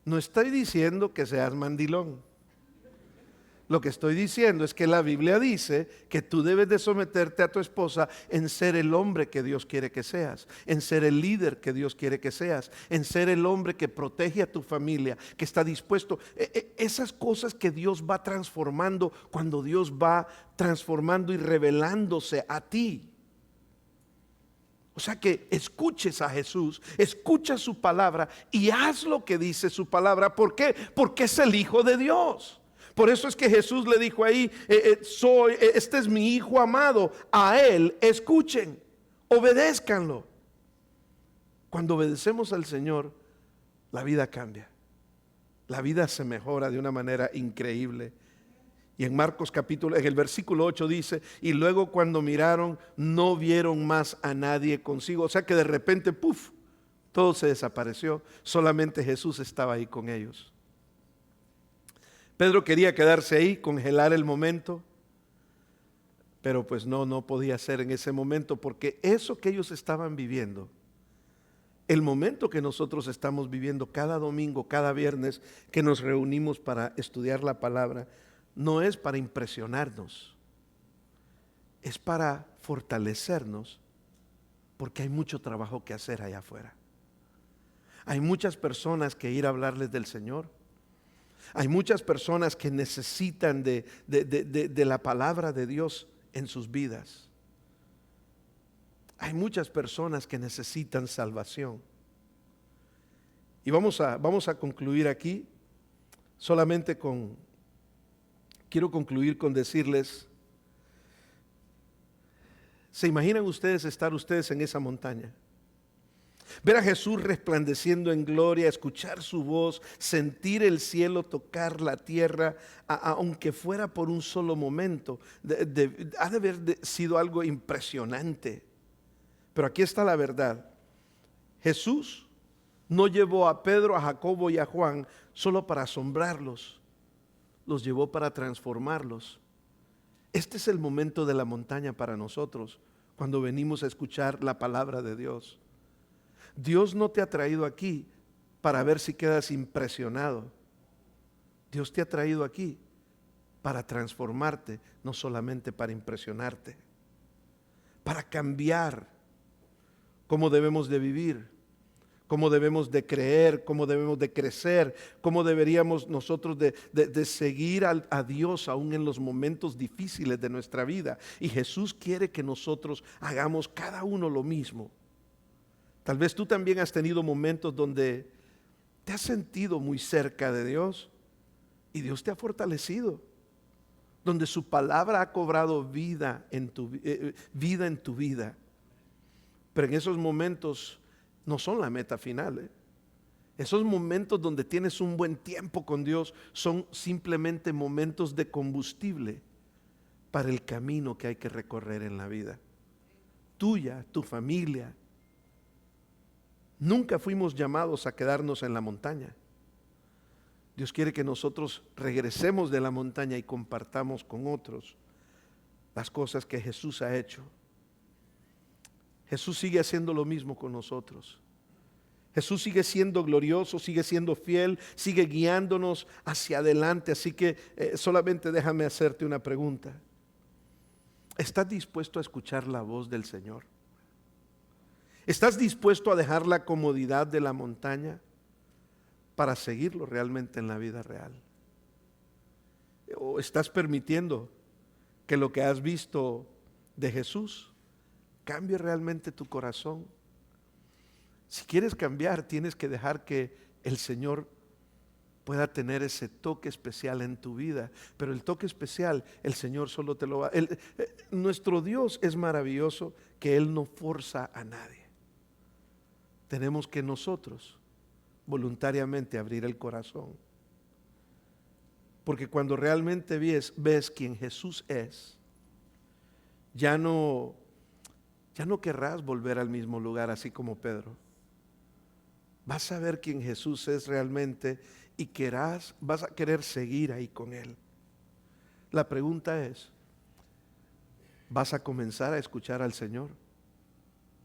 S1: No estoy diciendo que seas mandilón. Lo que estoy diciendo es que la Biblia dice que tú debes de someterte a tu esposa en ser el hombre que Dios quiere que seas, en ser el líder que Dios quiere que seas, en ser el hombre que protege a tu familia, que está dispuesto. Esas cosas que Dios va transformando cuando Dios va transformando y revelándose a ti. O sea que escuches a Jesús, escucha su palabra y haz lo que dice su palabra. ¿Por qué? Porque es el Hijo de Dios. Por eso es que Jesús le dijo ahí, este es mi Hijo amado, a Él escuchen, obedézcanlo. Cuando obedecemos al Señor, la vida cambia, la vida se mejora de una manera increíble. Y en Marcos capítulo, en el versículo 8 dice, y luego cuando miraron, no vieron más a nadie consigo. O sea que de repente, ¡puf!, todo se desapareció, solamente Jesús estaba ahí con ellos. Pedro quería quedarse ahí, congelar el momento, pero pues no podía ser en ese momento, porque eso que ellos estaban viviendo, el momento que nosotros estamos viviendo cada domingo, cada viernes que nos reunimos para estudiar la palabra, no es para impresionarnos, es para fortalecernos, porque hay mucho trabajo que hacer allá afuera. Hay muchas personas que ir a hablarles del Señor. Hay muchas personas que necesitan de la palabra de Dios en sus vidas. Hay muchas personas que necesitan salvación. Y vamos a concluir aquí, quiero concluir con decirles, ¿se imaginan ustedes estar en esa montaña? Ver a Jesús resplandeciendo en gloria, escuchar su voz, sentir el cielo tocar la tierra, aunque fuera por un solo momento, ha de haber sido algo impresionante. Pero aquí está la verdad. Jesús no llevó a Pedro, a Jacobo y a Juan solo para asombrarlos, los llevó para transformarlos. Este es el momento de la montaña para nosotros, cuando venimos a escuchar la palabra de Dios. Dios no te ha traído aquí para ver si quedas impresionado. Dios te ha traído aquí para transformarte, no solamente para impresionarte, para cambiar cómo debemos de vivir, cómo debemos de creer, cómo debemos de crecer, cómo deberíamos nosotros de seguir a Dios aún en los momentos difíciles de nuestra vida. Y Jesús quiere que nosotros hagamos cada uno lo mismo. Tal vez tú también has tenido momentos donde te has sentido muy cerca de Dios y Dios te ha fortalecido, donde su palabra ha cobrado vida en tu vida. Pero en esos momentos no son la meta final. Esos momentos donde tienes un buen tiempo con Dios son simplemente momentos de combustible para el camino que hay que recorrer en la vida. Tuya, tu familia. Nunca fuimos llamados a quedarnos en la montaña. Dios quiere que nosotros regresemos de la montaña y compartamos con otros las cosas que Jesús ha hecho. Jesús sigue haciendo lo mismo con nosotros. Jesús sigue siendo glorioso, sigue siendo fiel, sigue guiándonos hacia adelante. Así que solamente déjame hacerte una pregunta. ¿Estás dispuesto a escuchar la voz del Señor? ¿Estás dispuesto a dejar la comodidad de la montaña para seguirlo realmente en la vida real? ¿O estás permitiendo que lo que has visto de Jesús cambie realmente tu corazón? Si quieres cambiar, tienes que dejar que el Señor pueda tener ese toque especial en tu vida. Pero el toque especial, el Señor solo te lo va. Nuestro Dios es maravilloso, que Él no forza a nadie. Tenemos que nosotros voluntariamente abrir el corazón. Porque cuando realmente ves quién Jesús es, ya no querrás volver al mismo lugar, así como Pedro. Vas a ver quién Jesús es realmente y vas a querer seguir ahí con Él. La pregunta es, ¿vas a comenzar a escuchar al Señor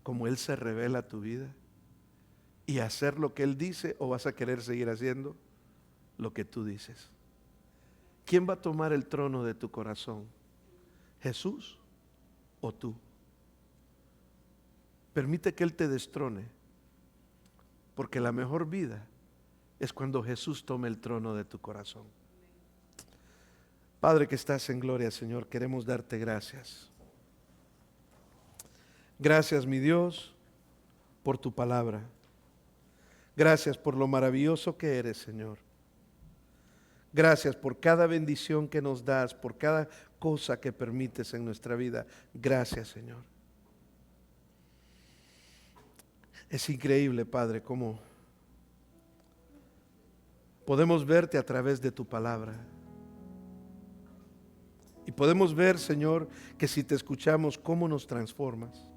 S1: como Él se revela a tu vida y hacer lo que Él dice, o vas a querer seguir haciendo lo que tú dices? ¿Quién va a tomar el trono de tu corazón? ¿Jesús o tú? Permite que Él te destrone, porque la mejor vida es cuando Jesús tome el trono de tu corazón. Padre que estás en gloria, Señor, queremos darte gracias. Gracias, mi Dios, por tu palabra. Gracias por lo maravilloso que eres, Señor. Gracias por cada bendición que nos das, por cada cosa que permites en nuestra vida. Gracias, Señor. Es increíble, Padre, cómo podemos verte a través de tu palabra. Y podemos ver, Señor, que si te escuchamos, cómo nos transformas.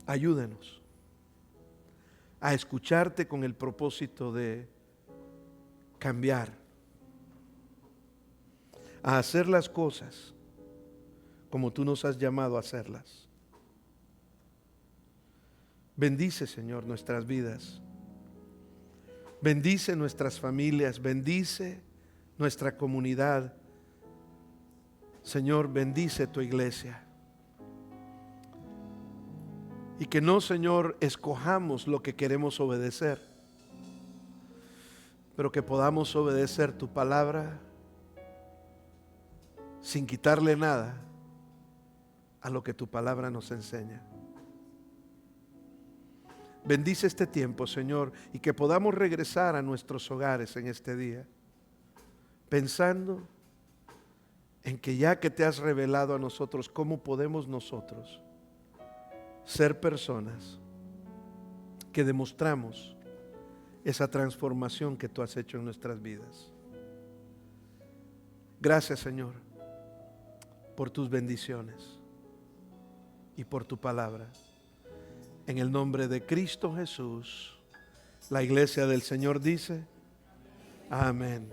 S1: Ayúdanos a escucharte con el propósito de cambiar, a hacer las cosas como tú nos has llamado a hacerlas. Bendice, Señor, nuestras vidas. Bendice nuestras familias, bendice nuestra comunidad. Señor, bendice tu iglesia. Y que no, Señor, escojamos lo que queremos obedecer, pero que podamos obedecer tu palabra sin quitarle nada a lo que tu palabra nos enseña. Bendice este tiempo, Señor, y que podamos regresar a nuestros hogares en este día, pensando en que ya que te has revelado a nosotros, ¿cómo podemos nosotros ser personas que demostramos esa transformación que tú has hecho en nuestras vidas? Gracias, Señor, por tus bendiciones y por tu palabra. En el nombre de Cristo Jesús, la iglesia del Señor dice, amén.